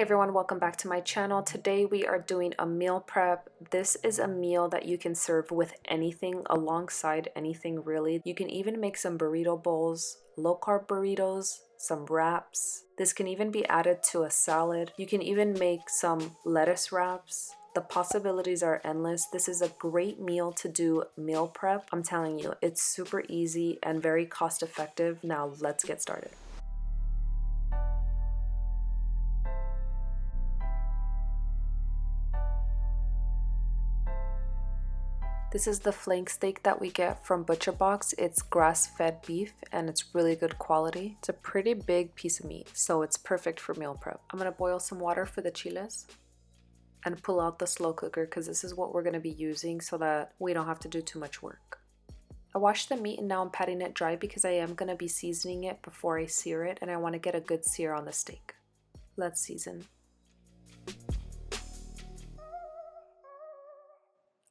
everyone, welcome back to my channel. Today we are doing a meal prep. This is a meal that you can serve with anything, alongside anything really. You can even make some burrito bowls, low carb burritos, some wraps. This can even be added to a salad. You can even make some lettuce wraps. The possibilities are endless. This is a great meal to do meal prep. I'm telling you, it's super easy and very cost effective. Now let's get started. This is the flank steak that we get from Butcher Box. It's grass-fed beef and it's really good quality. It's a pretty big piece of meat, so it's perfect for meal prep. I'm gonna boil some water for the chiles and pull out the slow cooker because this is what we're gonna be using so that we don't have to do too much work. I washed the meat and now I'm patting it dry because I am gonna be seasoning it before I sear it and I wanna get a good sear on the steak. Let's season.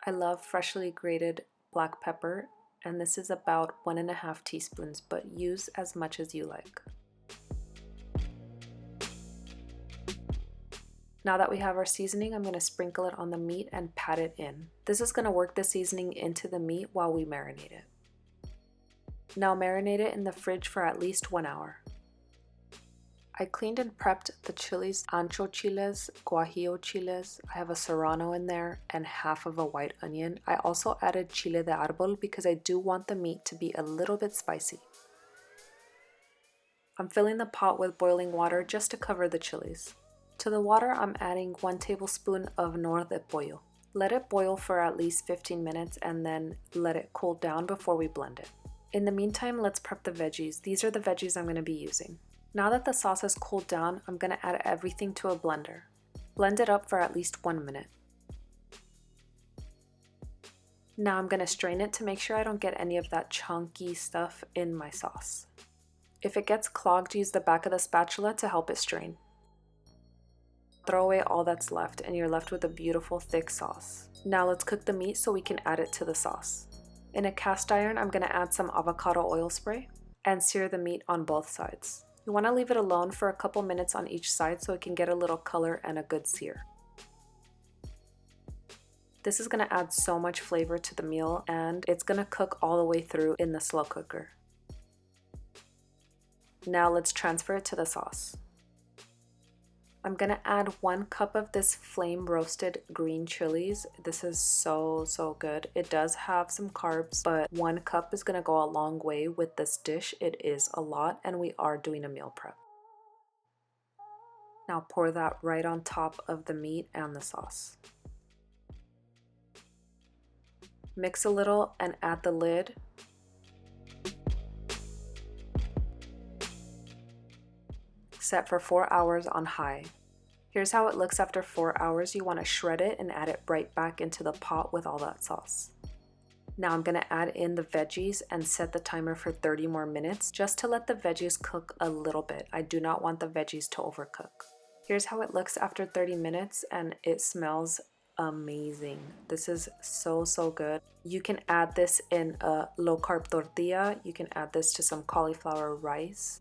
I love freshly grated black pepper, and this is about 1.5 teaspoons, but use as much as you like. Now that we have our seasoning, I'm going to sprinkle it on the meat and pat it in. This is going to work the seasoning into the meat while we marinate it. Now marinate it in the fridge for at least 1 hour. I cleaned and prepped the chilies, ancho chiles, guajillo chiles. I have a serrano in there and half of a white onion. I also added chile de árbol because I do want the meat to be a little bit spicy. I'm filling the pot with boiling water just to cover the chilies. To the water, I'm adding 1 tablespoon of nor de pollo. Let it boil for at least 15 minutes and then let it cool down before we blend it. In the meantime, let's prep the veggies. These are the veggies I'm going to be using. Now that the sauce has cooled down, I'm going to add everything to a blender. Blend it up for at least 1 minute. Now I'm going to strain it to make sure I don't get any of that chunky stuff in my sauce. If it gets clogged, use the back of the spatula to help it strain. Throw away all that's left and you're left with a beautiful thick sauce. Now let's cook the meat so we can add it to the sauce. In a cast iron, I'm going to add some avocado oil spray and sear the meat on both sides. You want to leave it alone for a couple minutes on each side so it can get a little color and a good sear. This is going to add so much flavor to the meal and it's going to cook all the way through in the slow cooker. Now let's transfer it to the sauce. I'm going to add 1 cup of this flame roasted green chilies. This is so good. It does have some carbs, but 1 cup is going to go a long way with this dish. It is a lot and we are doing a meal prep. Now pour that right on top of the meat and the sauce. Mix a little and add the lid. Set for 4 hours on high. Here's how it looks after 4 hours. You want to shred it and add it right back into the pot with all that sauce. Now I'm going to add in the veggies and set the timer for 30 more minutes just to let the veggies cook a little bit. I do not want the veggies to overcook. Here's how it looks after 30 minutes and it smells amazing. This is so good. You can add this in a low carb tortilla. You can add this to some cauliflower rice.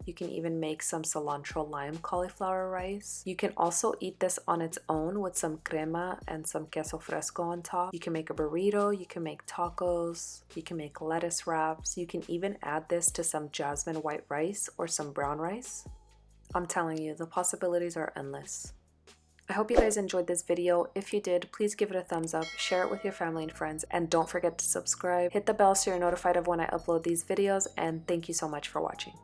You can even make some cilantro lime cauliflower rice. You can also eat this on its own with some crema and some queso fresco on top. You can make a burrito, you can make tacos, you can make lettuce wraps. You can even add this to some Jasmin white rice or some brown rice. I'm telling you, the possibilities are endless. I hope you guys enjoyed this video. If you did, please give it a thumbs up, share it with your family and friends, and don't forget to subscribe. Hit the bell so you're notified of when I upload these videos, and thank you so much for watching.